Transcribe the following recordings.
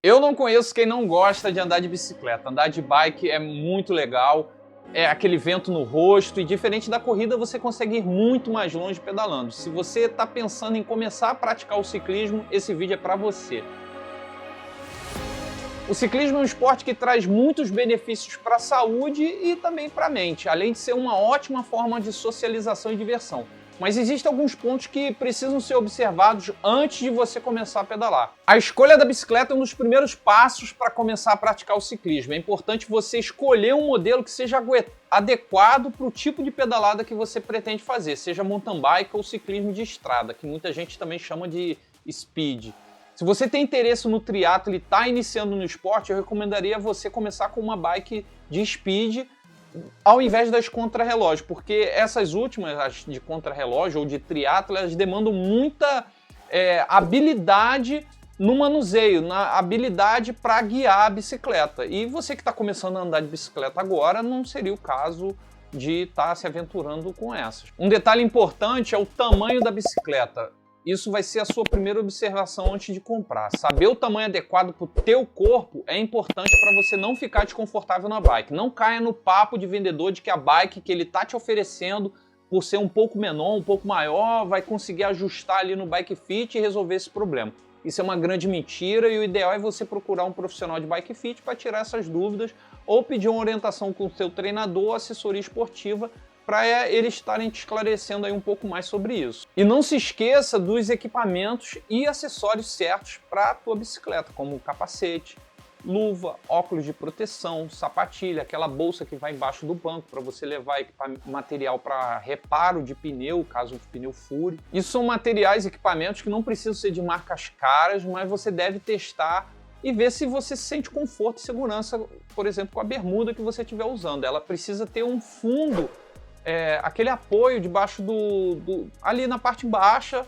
Eu não conheço quem não gosta de andar de bicicleta. Andar de bike é muito legal, é aquele vento no rosto e diferente da corrida você consegue ir muito mais longe pedalando. Se você está pensando em começar a praticar o ciclismo, esse vídeo é para você. O ciclismo é um esporte que traz muitos benefícios para a saúde e também para a mente, além de ser uma ótima forma de socialização e diversão. Mas existem alguns pontos que precisam ser observados antes de você começar a pedalar. A escolha da bicicleta é um dos primeiros passos para começar a praticar o ciclismo. É importante você escolher um modelo que seja adequado para o tipo de pedalada que você pretende fazer, seja mountain bike ou ciclismo de estrada, que muita gente também chama de speed. Se você tem interesse no triatlo e está iniciando no esporte, eu recomendaria você começar com uma bike de speed ao invés das contrarrelógio, porque essas últimas, as de contrarrelógio ou de triatlo, elas demandam muita habilidade no manuseio, na habilidade para guiar a bicicleta. E você que está começando a andar de bicicleta agora, não seria o caso de estar se aventurando com essas. Um detalhe importante é o tamanho da bicicleta. Isso vai ser a sua primeira observação antes de comprar. Saber o tamanho adequado para o teu corpo é importante para você não ficar desconfortável na bike. Não caia no papo de vendedor de que a bike que ele está te oferecendo, por ser um pouco menor, um pouco maior, vai conseguir ajustar ali no bike fit e resolver esse problema. Isso é uma grande mentira e o ideal é você procurar um profissional de bike fit para tirar essas dúvidas ou pedir uma orientação com o seu treinador ou assessoria esportiva para eles estarem te esclarecendo aí um pouco mais sobre isso. E não se esqueça dos equipamentos e acessórios certos para a tua bicicleta, como capacete, luva, óculos de proteção, sapatilha, aquela bolsa que vai embaixo do banco para você levar material para reparo de pneu, caso o pneu fure. Isso são materiais e equipamentos que não precisam ser de marcas caras, mas você deve testar e ver se você se sente conforto e segurança, por exemplo, com a bermuda que você estiver usando. Ela precisa ter um fundo, aquele apoio debaixo ali na parte baixa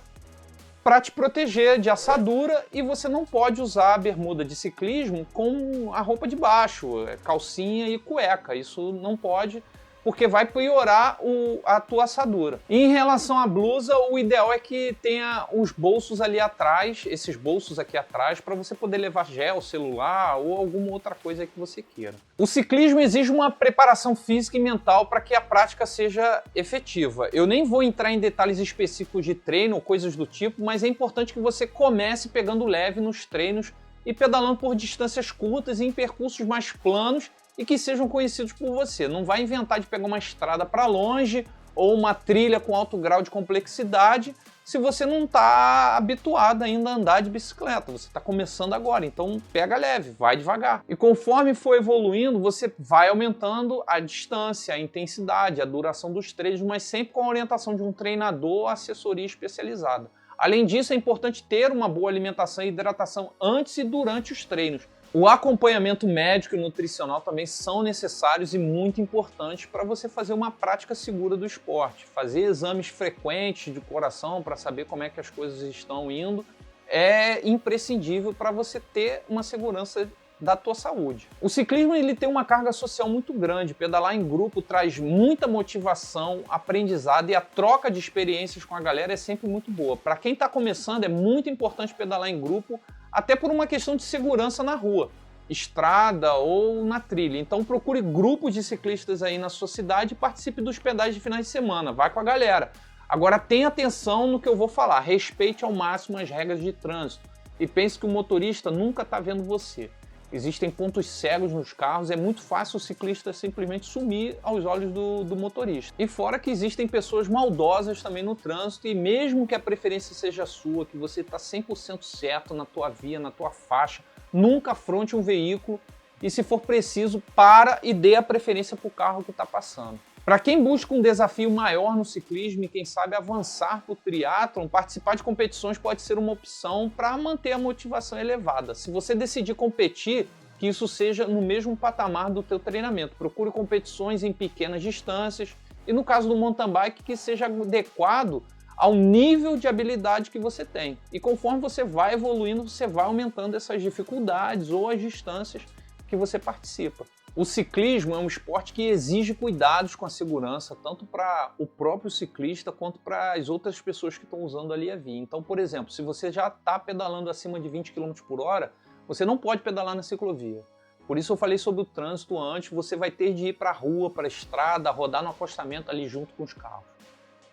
para te proteger de assadura, e você não pode usar a bermuda de ciclismo com a roupa de baixo, calcinha e cueca. Isso não pode, porque vai piorar a tua assadura. E em relação à blusa, o ideal é que tenha os bolsos ali atrás, esses bolsos aqui atrás, para você poder levar gel, celular ou alguma outra coisa que você queira. O ciclismo exige uma preparação física e mental para que a prática seja efetiva. Eu nem vou entrar em detalhes específicos de treino ou coisas do tipo, mas é importante que você comece pegando leve nos treinos e pedalando por distâncias curtas e em percursos mais planos e que sejam conhecidos por você. Não vai inventar de pegar uma estrada para longe ou uma trilha com alto grau de complexidade se você não está habituado ainda a andar de bicicleta. Você está começando agora, então pega leve, vai devagar. E conforme for evoluindo, você vai aumentando a distância, a intensidade, a duração dos treinos, mas sempre com a orientação de um treinador ou assessoria especializada. Além disso, é importante ter uma boa alimentação e hidratação antes e durante os treinos. O acompanhamento médico e nutricional também são necessários e muito importantes para você fazer uma prática segura do esporte. Fazer exames frequentes de coração para saber como é que as coisas estão indo é imprescindível para você ter uma segurança da tua saúde. O ciclismo ele tem uma carga social muito grande. Pedalar em grupo traz muita motivação, aprendizado, e a troca de experiências com a galera é sempre muito boa. Para quem está começando, é muito importante pedalar em grupo, até por uma questão de segurança na rua, estrada ou na trilha. Então procure grupos de ciclistas aí na sua cidade e participe dos pedais de finais de semana. Vai com a galera. Agora tenha atenção no que eu vou falar. Respeite ao máximo as regras de trânsito e pense que o motorista nunca está vendo você. Existem pontos cegos nos carros, é muito fácil o ciclista simplesmente sumir aos olhos do motorista. E fora que existem pessoas maldosas também no trânsito, e mesmo que a preferência seja sua, que você está 100% certo na tua via, na tua faixa, nunca afronte um veículo e, se for preciso, para e dê a preferência para o carro que está passando. Para quem busca um desafio maior no ciclismo e quem sabe avançar para o triatlon, participar de competições pode ser uma opção para manter a motivação elevada. Se você decidir competir, que isso seja no mesmo patamar do teu treinamento. Procure competições em pequenas distâncias e, no caso do mountain bike, que seja adequado ao nível de habilidade que você tem. E conforme você vai evoluindo, você vai aumentando essas dificuldades ou as distâncias que você participa. O ciclismo é um esporte que exige cuidados com a segurança, tanto para o próprio ciclista quanto para as outras pessoas que estão usando ali a via. Então, por exemplo, se você já está pedalando acima de 20 km por hora, você não pode pedalar na ciclovia. Por isso eu falei sobre o trânsito antes, você vai ter de ir para a rua, para a estrada, rodar no acostamento ali junto com os carros.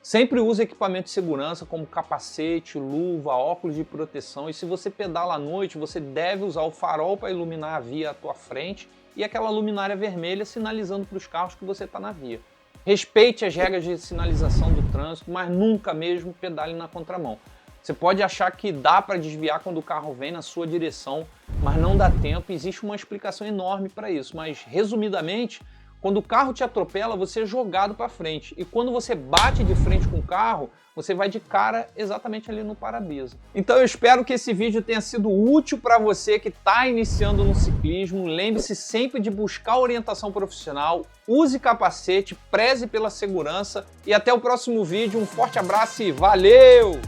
Sempre use equipamento de segurança como capacete, luva, óculos de proteção, e se você pedala à noite, você deve usar o farol para iluminar a via à tua frente e aquela luminária vermelha sinalizando para os carros que você está na via. Respeite as regras de sinalização do trânsito, mas nunca mesmo pedale na contramão. Você pode achar que dá para desviar quando o carro vem na sua direção, mas não dá tempo, existe uma explicação enorme para isso. Mas, resumidamente, quando o carro te atropela, você é jogado para frente. E quando você bate de frente com o carro, você vai de cara exatamente ali no para-brisa. Então eu espero que esse vídeo tenha sido útil para você que está iniciando no ciclismo. Lembre-se sempre de buscar orientação profissional, use capacete, preze pela segurança e até o próximo vídeo. Um forte abraço e valeu!